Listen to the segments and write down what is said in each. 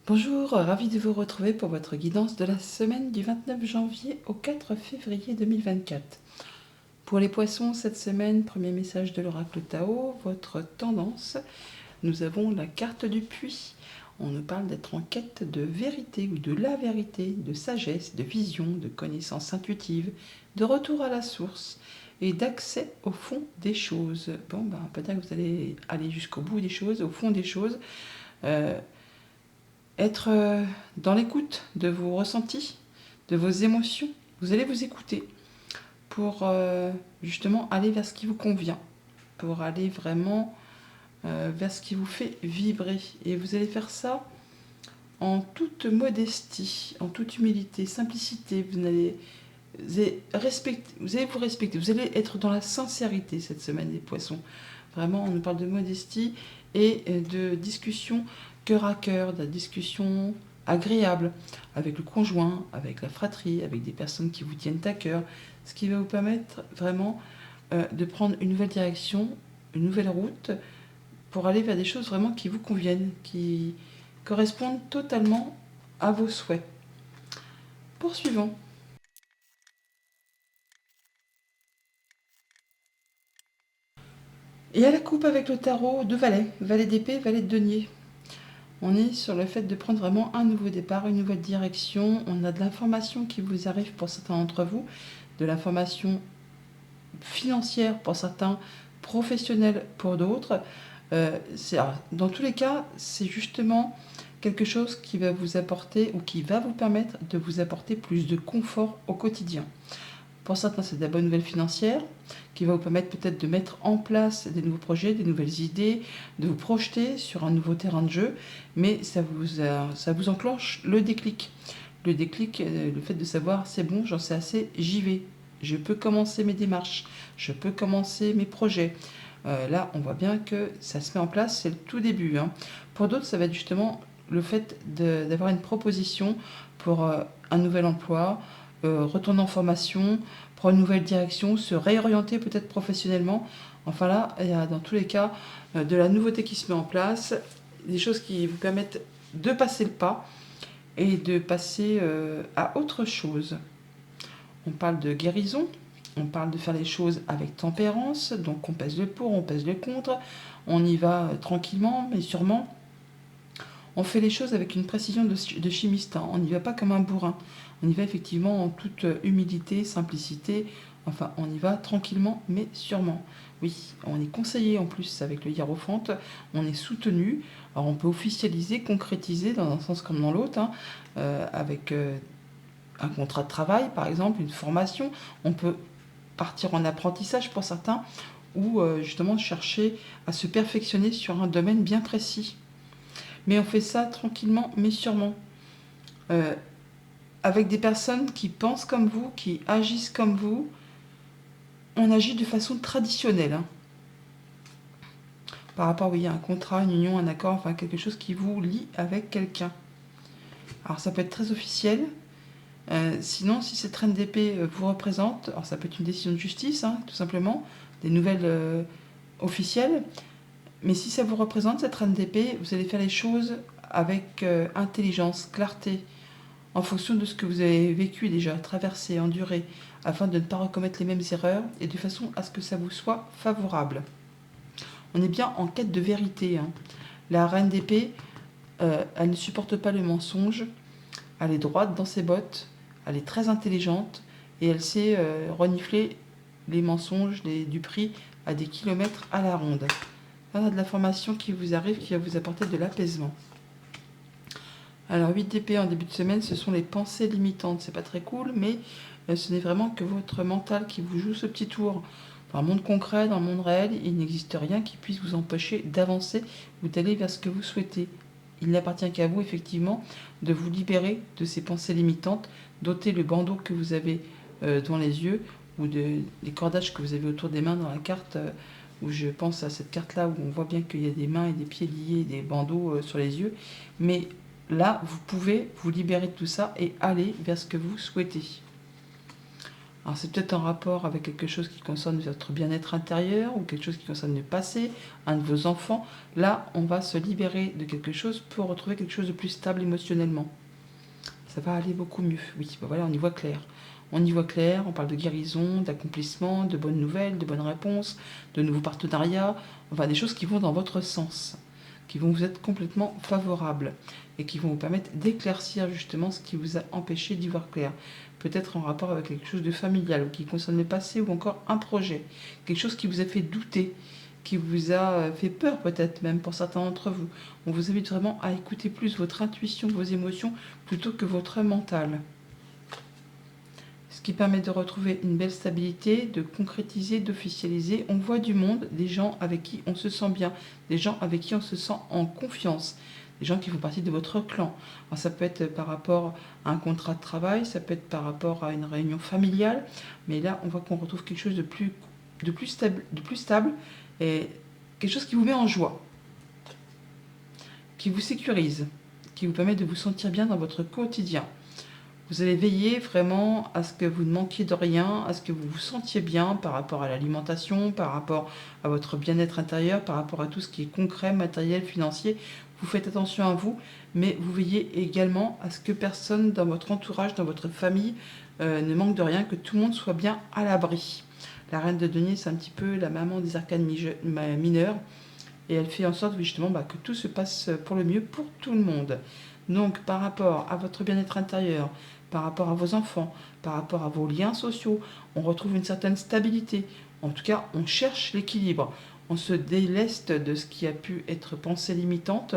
Bonjour, ravi de vous retrouver pour votre guidance de la semaine du 29 janvier au 4 février 2024. Pour les poissons, cette semaine, premier message de l'oracle Tao, votre tendance, nous avons la carte du puits. On nous parle d'être en quête de vérité ou de la vérité, de sagesse, de vision, de connaissance intuitive, de retour à la source et d'accès au fond des choses. Bon, on peut dire que vous allez aller jusqu'au bout des choses, au fond des choses. Être dans l'écoute de vos ressentis, de vos émotions. Vous allez vous écouter pour justement aller vers ce qui vous convient, pour aller vraiment vers ce qui vous fait vibrer. Et vous allez faire ça en toute modestie, en toute humilité, simplicité. Vous allez vous respecter, vous allez être dans la sincérité cette semaine, les poissons. Vraiment, on nous parle de modestie et de discussion cœur à cœur, de discussion agréable avec le conjoint, avec la fratrie, avec des personnes qui vous tiennent à cœur, ce qui va vous permettre vraiment de prendre une nouvelle direction, une nouvelle route pour aller vers des choses vraiment qui vous conviennent, qui correspondent totalement à vos souhaits. Poursuivons. Et à la coupe avec le tarot, deux valets, valet d'épée, valet de denier. On est sur le fait de prendre vraiment un nouveau départ, une nouvelle direction. On a de l'information qui vous arrive pour certains d'entre vous, de l'information financière pour certains, professionnelle pour d'autres. Dans tous les cas, c'est justement quelque chose qui va vous apporter ou qui va vous permettre de vous apporter plus de confort au quotidien. Pour certains, c'est de la bonne nouvelle financière qui va vous permettre peut-être de mettre en place des nouveaux projets, des nouvelles idées, de vous projeter sur un nouveau terrain de jeu, mais ça vous enclenche le déclic. Le déclic, le fait de savoir, c'est bon, j'en sais assez, j'y vais. Je peux commencer mes démarches, je peux commencer mes projets. Là, on voit bien que ça se met en place, c'est le tout début. Pour d'autres, ça va être justement le fait d'avoir une proposition pour un nouvel emploi, retourner en formation, prendre une nouvelle direction, se réorienter peut-être professionnellement. Enfin là, il y a dans tous les cas de la nouveauté qui se met en place, des choses qui vous permettent de passer le pas et de passer à autre chose. On parle de guérison, on parle de faire les choses avec tempérance, donc on pèse le pour, on pèse le contre, on y va tranquillement mais sûrement. On fait les choses avec une précision de chimiste, on n'y va pas comme un bourrin. On y va effectivement en toute humilité, simplicité, enfin on y va tranquillement mais sûrement. Oui, on est conseillé en plus avec le hiérophante, on est soutenu, alors on peut officialiser, concrétiser dans un sens comme dans l'autre, avec un contrat de travail par exemple, une formation, on peut partir en apprentissage pour certains, ou justement chercher à se perfectionner sur un domaine bien précis. Mais on fait ça tranquillement mais sûrement. Euh, avec des personnes qui pensent comme vous, qui agissent comme vous, on agit de façon traditionnelle. Par rapport, oui, à un contrat, une union, un accord, enfin quelque chose qui vous lie avec quelqu'un. Alors ça peut être très officiel. Sinon, si cette reine d'épée vous représente, alors ça peut être une décision de justice, tout simplement, des nouvelles officielles. Mais si ça vous représente, cette reine d'épée, vous allez faire les choses avec intelligence, clarté, en fonction de ce que vous avez vécu déjà, traversé, enduré, afin de ne pas recommettre les mêmes erreurs et de façon à ce que ça vous soit favorable. On est bien en quête de vérité. La reine d'épée, elle ne supporte pas le mensonge, elle est droite dans ses bottes, elle est très intelligente et elle sait renifler les mensonges, les duperies à des kilomètres à la ronde. Là, on a de l'information qui vous arrive, qui va vous apporter de l'apaisement. Alors 8 d'épée en début de semaine, ce sont les pensées limitantes. C'est pas très cool, mais ce n'est vraiment que votre mental qui vous joue ce petit tour. Dans le monde concret, dans le monde réel, il n'existe rien qui puisse vous empêcher d'avancer ou d'aller vers ce que vous souhaitez. Il n'appartient qu'à vous, effectivement, de vous libérer de ces pensées limitantes, d'ôter le bandeau que vous avez dans les yeux ou les cordages que vous avez autour des mains dans la carte, où je pense à cette carte-là où on voit bien qu'il y a des mains et des pieds liés, des bandeaux sur les yeux. Mais là, vous pouvez vous libérer de tout ça et aller vers ce que vous souhaitez. Alors c'est peut-être en rapport avec quelque chose qui concerne votre bien-être intérieur ou quelque chose qui concerne le passé, un de vos enfants. Là, on va se libérer de quelque chose pour retrouver quelque chose de plus stable émotionnellement. Ça va aller beaucoup mieux. Oui, ben voilà, on y voit clair. On y voit clair, on parle de guérison, d'accomplissement, de bonnes nouvelles, de bonnes réponses, de nouveaux partenariats, enfin des choses qui vont dans votre sens, qui vont vous être complètement favorables et qui vont vous permettre d'éclaircir justement ce qui vous a empêché d'y voir clair. Peut-être en rapport avec quelque chose de familial ou qui concerne le passé ou encore un projet, quelque chose qui vous a fait douter, qui vous a fait peur peut-être même pour certains d'entre vous. On vous invite vraiment à écouter plus votre intuition, vos émotions, plutôt que votre mental. Ce qui permet de retrouver une belle stabilité, de concrétiser, d'officialiser. On voit du monde, des gens avec qui on se sent bien, des gens avec qui on se sent en confiance, des gens qui font partie de votre clan. Alors ça peut être par rapport à un contrat de travail, ça peut être par rapport à une réunion familiale, mais là on voit qu'on retrouve quelque chose de plus stable et quelque chose qui vous met en joie, qui vous sécurise, qui vous permet de vous sentir bien dans votre quotidien. Vous allez veiller vraiment à ce que vous ne manquiez de rien, à ce que vous vous sentiez bien par rapport à l'alimentation, par rapport à votre bien-être intérieur, par rapport à tout ce qui est concret, matériel, financier. Vous faites attention à vous, mais vous veillez également à ce que personne dans votre entourage, dans votre famille, ne manque de rien, que tout le monde soit bien à l'abri. La reine de denier, c'est un petit peu la maman des arcanes mineures, et elle fait en sorte justement que tout se passe pour le mieux pour tout le monde. Donc par rapport à votre bien-être intérieur, par rapport à vos enfants, par rapport à vos liens sociaux, on retrouve une certaine stabilité. En tout cas, on cherche l'équilibre. On se déleste de ce qui a pu être pensée limitante,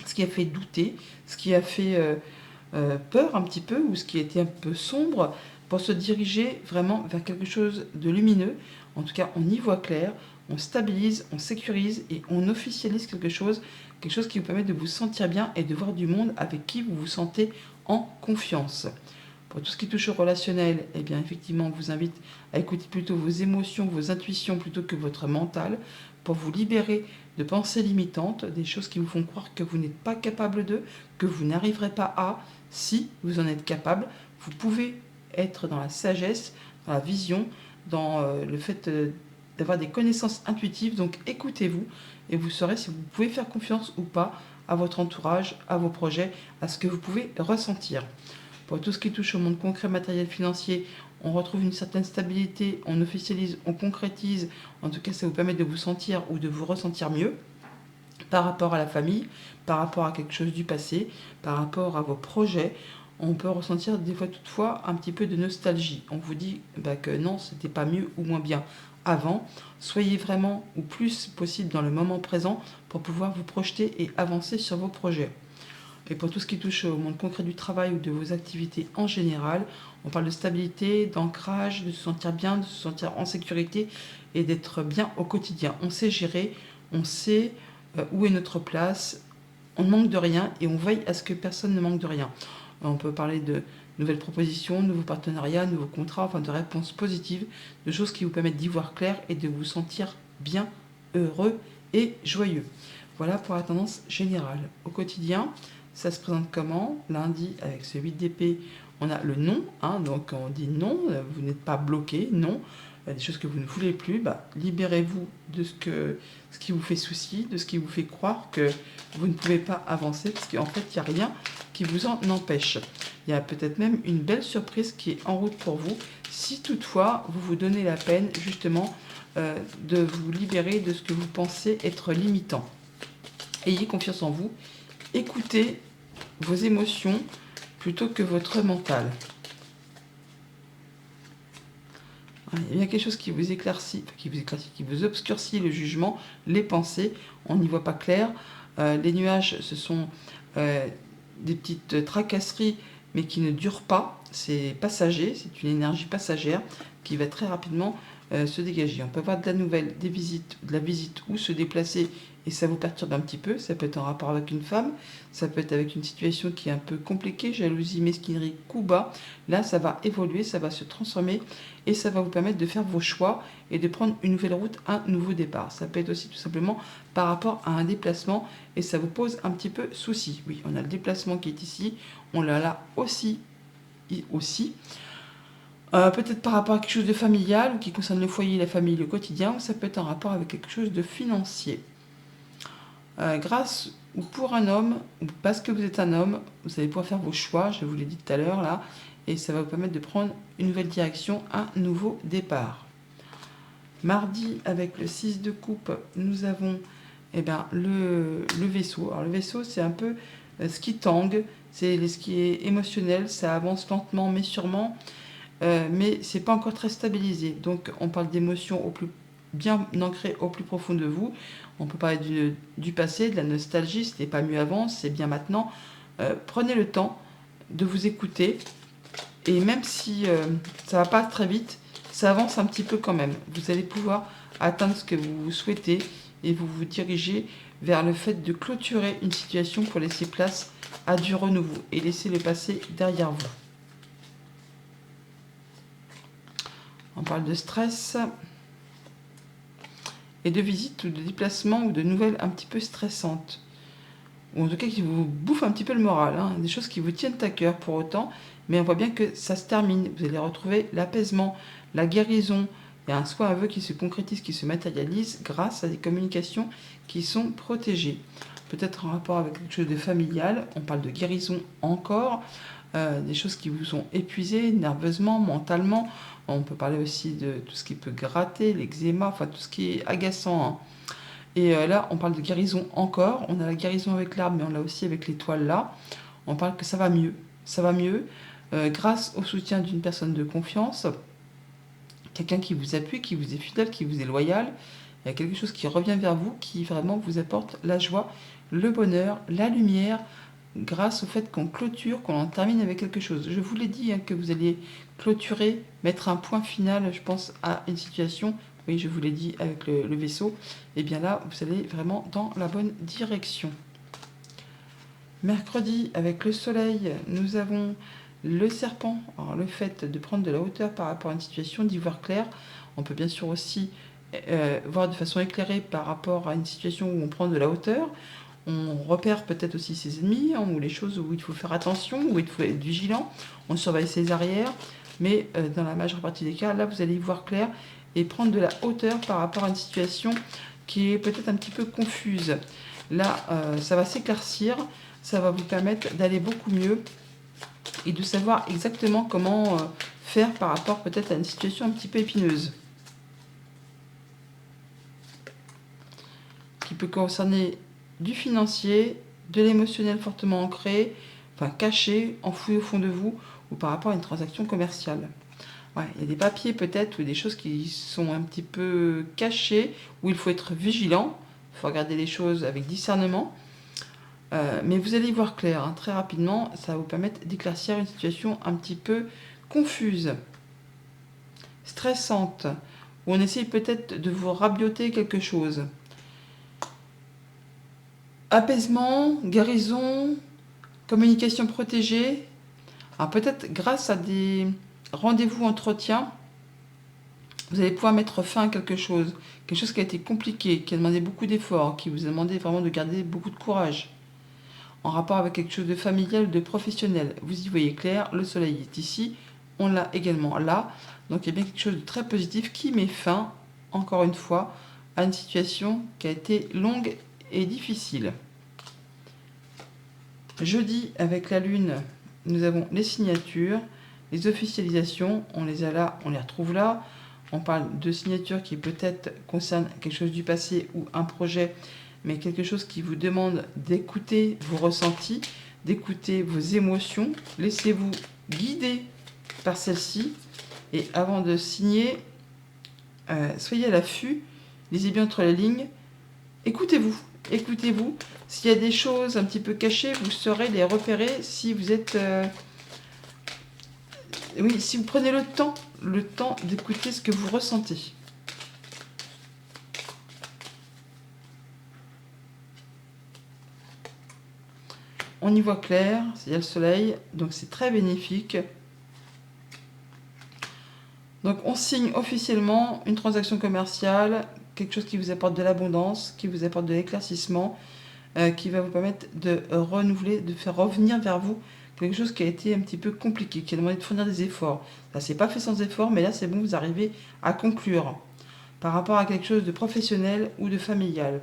ce qui a fait douter, ce qui a fait peur un petit peu, ou ce qui était un peu sombre, pour se diriger vraiment vers quelque chose de lumineux. En tout cas, on y voit clair, on stabilise, on sécurise et on officialise quelque chose qui vous permet de vous sentir bien et de voir du monde avec qui vous vous sentez en confiance. Pour tout ce qui touche au relationnel, eh bien effectivement, on vous invite à écouter plutôt vos émotions, vos intuitions plutôt que votre mental, pour vous libérer de pensées limitantes, des choses qui vous font croire que vous n'êtes pas capable de, que vous n'arriverez pas à. Si vous en êtes capable, vous pouvez être dans la sagesse, dans la vision, dans le fait d'avoir des connaissances intuitives. Donc écoutez-vous et vous saurez si vous pouvez faire confiance ou pas à votre entourage, à vos projets, à ce que vous pouvez ressentir. Pour tout ce qui touche au monde concret, matériel, financier, on retrouve une certaine stabilité, on officialise, on concrétise. En tout cas, ça vous permet de vous sentir ou de vous ressentir mieux par rapport à la famille, par rapport à quelque chose du passé, par rapport à vos projets. On peut ressentir des fois toutefois un petit peu de nostalgie. On vous dit que non, c'était pas mieux ou moins bien avant. Soyez vraiment au plus possible dans le moment présent pour pouvoir vous projeter et avancer sur vos projets. Et pour tout ce qui touche au monde concret du travail ou de vos activités en général, on parle de stabilité, d'ancrage, de se sentir bien, de se sentir en sécurité et d'être bien au quotidien. On sait gérer, on sait où est notre place, on ne manque de rien et on veille à ce que personne ne manque de rien. On peut parler de nouvelles propositions, nouveaux partenariats, nouveaux contrats, enfin de réponses positives, de choses qui vous permettent d'y voir clair et de vous sentir bien, heureux et joyeux. Voilà pour la tendance générale. Au quotidien, ça se présente comment? Lundi, avec ce 8 d'épée, on a le non, donc on dit non, vous n'êtes pas bloqué, non. Des choses que vous ne voulez plus, libérez-vous de ce qui vous fait souci, de ce qui vous fait croire que vous ne pouvez pas avancer, parce qu'en fait, il n'y a rien qui vous en empêche. Il y a peut-être même une belle surprise qui est en route pour vous, si toutefois vous vous donnez la peine, justement, de vous libérer de ce que vous pensez être limitant. Ayez confiance en vous, écoutez vos émotions plutôt que votre mental. Il y a quelque chose qui vous éclaircit, qui vous obscurcit le jugement, les pensées, on n'y voit pas clair. Les nuages, ce sont des petites tracasseries, mais qui ne durent pas. C'est passager, c'est une énergie passagère qui va très rapidement se dégager. On peut avoir de la nouvelle, des visites, de la visite ou se déplacer et ça vous perturbe un petit peu. Ça peut être en rapport avec une femme, ça peut être avec une situation qui est un peu compliquée, jalousie, mesquinerie, coup bas. Là, ça va évoluer, ça va se transformer et ça va vous permettre de faire vos choix et de prendre une nouvelle route, un nouveau départ. Ça peut être aussi tout simplement par rapport à un déplacement et ça vous pose un petit peu souci. Oui, on a le déplacement qui est ici, on l'a là aussi. Peut-être par rapport à quelque chose de familial, ou qui concerne le foyer, la famille, le quotidien, ou ça peut être en rapport avec quelque chose de financier. Grâce ou pour un homme, ou parce que vous êtes un homme, vous allez pouvoir faire vos choix, je vous l'ai dit tout à l'heure là, et ça va vous permettre de prendre une nouvelle direction, un nouveau départ. Mardi, avec le 6 de coupe, nous avons le vaisseau. Alors le vaisseau, c'est un peu ce qui tangue, c'est ce qui est émotionnel, ça avance lentement mais sûrement, mais c'est pas encore très stabilisé. Donc on parle d'émotions bien ancrées au plus profond de vous. On peut parler du passé, de la nostalgie, c'était pas mieux avant, c'est bien maintenant. Prenez le temps de vous écouter, et même si ça va pas très vite, ça avance un petit peu quand même. Vous allez pouvoir atteindre ce que vous souhaitez et vous vous dirigez vers le fait de clôturer une situation pour laisser place à du renouveau et laisser le passé derrière vous. On parle de stress et de visites ou de déplacements ou de nouvelles un petit peu stressantes. Ou en tout cas qui vous bouffent un petit peu le moral, hein. Des choses qui vous tiennent à cœur pour autant, mais on voit bien que ça se termine. Vous allez retrouver l'apaisement, la guérison. Il y a un souhait, un vœu qui se concrétise, qui se matérialise grâce à des communications qui sont protégées. Peut-être en rapport avec quelque chose de familial, on parle de guérison encore, des choses qui vous ont épuisé nerveusement, mentalement. On peut parler aussi de tout ce qui peut gratter, l'eczéma, enfin tout ce qui est agaçant, hein. Et là, on parle de guérison encore. On a la guérison avec l'arbre, mais on l'a aussi avec l'étoile là. On parle que ça va mieux. Ça va mieux grâce au soutien d'une personne de confiance, quelqu'un qui vous appuie, qui vous est fidèle, qui vous est loyal. Il y a quelque chose qui revient vers vous, qui vraiment vous apporte la joie, le bonheur, la lumière, grâce au fait qu'on clôture, qu'on en termine avec quelque chose. Je vous l'ai dit, hein, que vous alliez clôturer, mettre un point final, je pense, à une situation. Oui, je vous l'ai dit avec le vaisseau. Et bien là, vous allez vraiment dans la bonne direction. Mercredi, avec le soleil, nous avons le serpent. Alors, le fait de prendre de la hauteur par rapport à une situation, d'y voir clair. On peut bien sûr aussi voir de façon éclairée par rapport à une situation où on prend de la hauteur. On repère peut-être aussi ses ennemis, hein, ou les choses où il faut faire attention, où il faut être vigilant. On surveille ses arrières. Mais dans la majeure partie des cas, là, vous allez y voir clair et prendre de la hauteur par rapport à une situation qui est peut-être un petit peu confuse. Là, ça va s'éclaircir, ça va vous permettre d'aller beaucoup mieux et de savoir exactement comment faire par rapport peut-être à une situation un petit peu épineuse. Qui peut concerner du financier, de l'émotionnel fortement ancré, enfin caché, enfoui au fond de vous, ou par rapport à une transaction commerciale. Ouais, il y a des papiers peut-être ou des choses qui sont un petit peu cachées, où il faut être vigilant, il faut regarder les choses avec discernement, mais vous allez y voir clair, hein, très rapidement, ça va vous permettre d'éclaircir une situation un petit peu confuse, stressante, où on essaye peut-être de vous rabioter quelque chose. Apaisement, guérison, communication protégée. Alors peut-être grâce à des rendez-vous entretiens, vous allez pouvoir mettre fin à quelque chose qui a été compliqué, qui a demandé beaucoup d'efforts, qui vous a demandé vraiment de garder beaucoup de courage. En rapport avec quelque chose de familial ou de professionnel, vous y voyez clair, le soleil est ici, on l'a également là. Donc il y a bien quelque chose de très positif qui met fin, encore une fois, à une situation qui a été longue et difficile. Jeudi, avec la lune, nous avons les signatures, les officialisations, on les a là, on les retrouve là. On parle de signatures qui peut-être concernent quelque chose du passé ou un projet, mais quelque chose qui vous demande d'écouter vos ressentis, d'écouter vos émotions. Laissez-vous guider par celle-ci. Et avant de signer, soyez à l'affût, lisez bien entre les lignes, écoutez-vous. Écoutez-vous. S'il y a des choses un petit peu cachées, vous saurez les repérer si vous êtes... Oui, si vous prenez le temps d'écouter ce que vous ressentez. On y voit clair, il y a le soleil, donc c'est très bénéfique. Donc on signe officiellement une transaction commerciale, quelque chose qui vous apporte de l'abondance, qui vous apporte de l'éclaircissement, qui va vous permettre de renouveler, de faire revenir vers vous quelque chose qui a été un petit peu compliqué, qui a demandé de fournir des efforts. Ça s'est pas fait sans effort, mais là c'est bon, vous arrivez à conclure par rapport à quelque chose de professionnel ou de familial.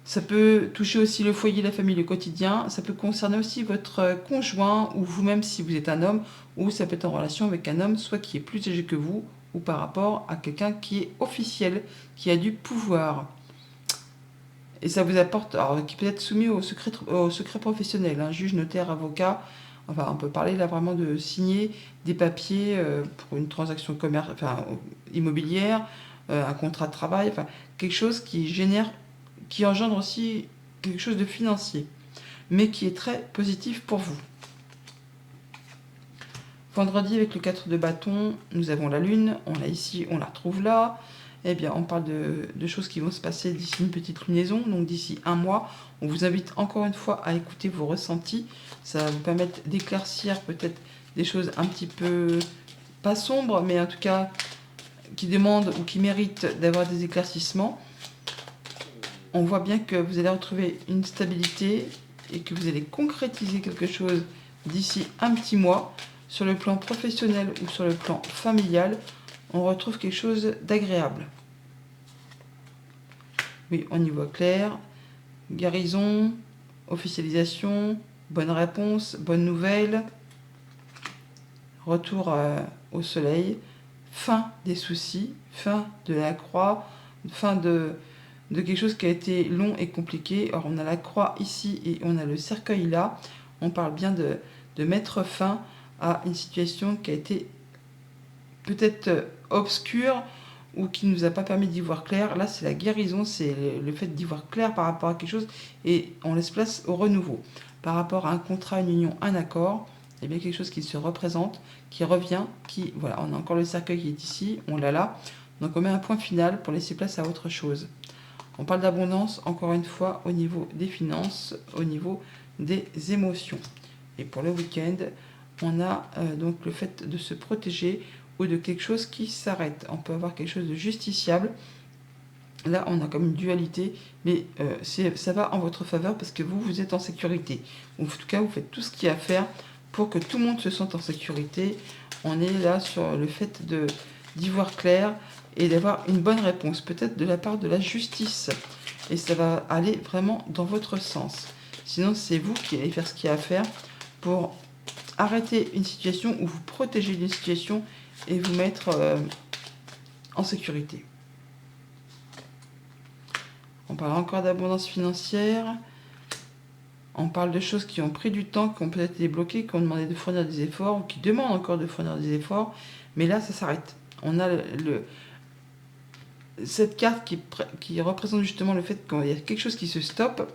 Ça peut toucher aussi le foyer, la famille, le quotidien. Ça peut concerner aussi votre conjoint ou vous-même si vous êtes un homme, ou ça peut être en relation avec un homme, soit qui est plus âgé que vous, ou par rapport à quelqu'un qui est officiel, qui a du pouvoir. Et ça vous apporte, alors qui peut être soumis au secret professionnel, hein, juge, notaire, avocat. Enfin, on peut parler là vraiment de signer des papiers pour une transaction immobilière, un contrat de travail, enfin quelque chose qui engendre aussi quelque chose de financier, mais qui est très positif pour vous. Vendredi, avec le 4 de bâton, nous avons la lune, on l'a ici, on la retrouve là. Eh bien, on parle de choses qui vont se passer d'ici une petite lunaison, donc d'ici un mois. On vous invite encore une fois à écouter vos ressentis. Ça va vous permettre d'éclaircir peut-être des choses un petit peu, pas sombres, mais en tout cas qui demandent ou qui méritent d'avoir des éclaircissements. On voit bien que vous allez retrouver une stabilité et que vous allez concrétiser quelque chose d'ici un petit mois. Sur le plan professionnel ou sur le plan familial, on retrouve quelque chose d'agréable. Oui, on y voit clair. Guérison, officialisation, bonne réponse, bonne nouvelle. Retour au soleil, fin des soucis, fin de la croix, fin de quelque chose qui a été long et compliqué. Or, on a la croix ici et on a le cercueil là. On parle bien de mettre fin à une situation qui a été peut-être obscure ou qui ne nous a pas permis d'y voir clair. Là, c'est la guérison, c'est le fait d'y voir clair par rapport à quelque chose et on laisse place au renouveau. Par rapport à un contrat, une union, un accord, il y a bien quelque chose qui se représente, qui revient, voilà, on a encore le cercueil qui est ici, on l'a là. Donc on met un point final pour laisser place à autre chose. On parle d'abondance, encore une fois, au niveau des finances, au niveau des émotions. Et pour le week-end, on a donc le fait de se protéger ou de quelque chose qui s'arrête. On peut avoir quelque chose de justiciable. Là, on a comme une dualité, mais ça va en votre faveur parce que vous êtes en sécurité. En tout cas, vous faites tout ce qu'il y a à faire pour que tout le monde se sente en sécurité. On est là sur le fait d'y voir clair et d'avoir une bonne réponse, peut-être de la part de la justice. Et ça va aller vraiment dans votre sens. Sinon, c'est vous qui allez faire ce qu'il y a à faire pour arrêter une situation ou vous protéger d'une situation et vous mettre en sécurité. On parle encore d'abondance financière. On parle de choses qui ont pris du temps, qui ont peut-être été bloquées, qui ont demandé de fournir des efforts, ou qui demandent encore de fournir des efforts. Mais là, ça s'arrête. On a cette carte qui représente justement le fait qu'il y a quelque chose qui se stoppe.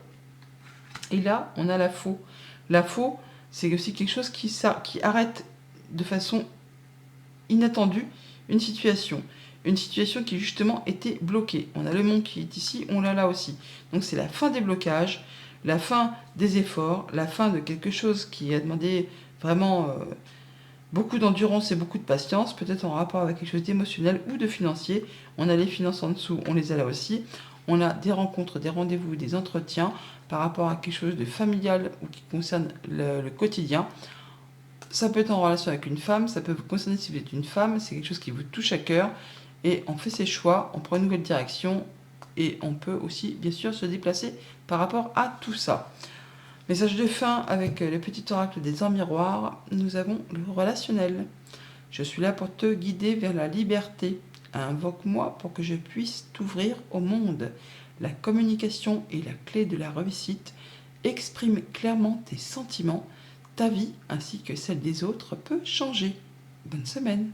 Et là, on a la faux. La faux, c'est aussi quelque chose qui arrête de façon inattendue une situation. Une situation qui justement était bloquée. On a le monde qui est ici, on l'a là aussi. Donc c'est la fin des blocages, la fin des efforts, la fin de quelque chose qui a demandé vraiment beaucoup d'endurance et beaucoup de patience, peut-être en rapport avec quelque chose d'émotionnel ou de financier. On a les finances en dessous, on les a là aussi. On a des rencontres, des rendez-vous, des entretiens par rapport à quelque chose de familial ou qui concerne le quotidien. Ça peut être en relation avec une femme, ça peut vous concerner si vous êtes une femme, c'est quelque chose qui vous touche à cœur. Et on fait ses choix, on prend une nouvelle direction et on peut aussi, bien sûr, se déplacer par rapport à tout ça. Message de fin avec le petit oracle des ans miroirs. Nous avons le relationnel. Je suis là pour te guider vers la liberté. Invoque-moi pour que je puisse t'ouvrir au monde. La communication est la clé de la réussite. Exprime clairement tes sentiments. Ta vie ainsi que celle des autres peut changer. Bonne semaine.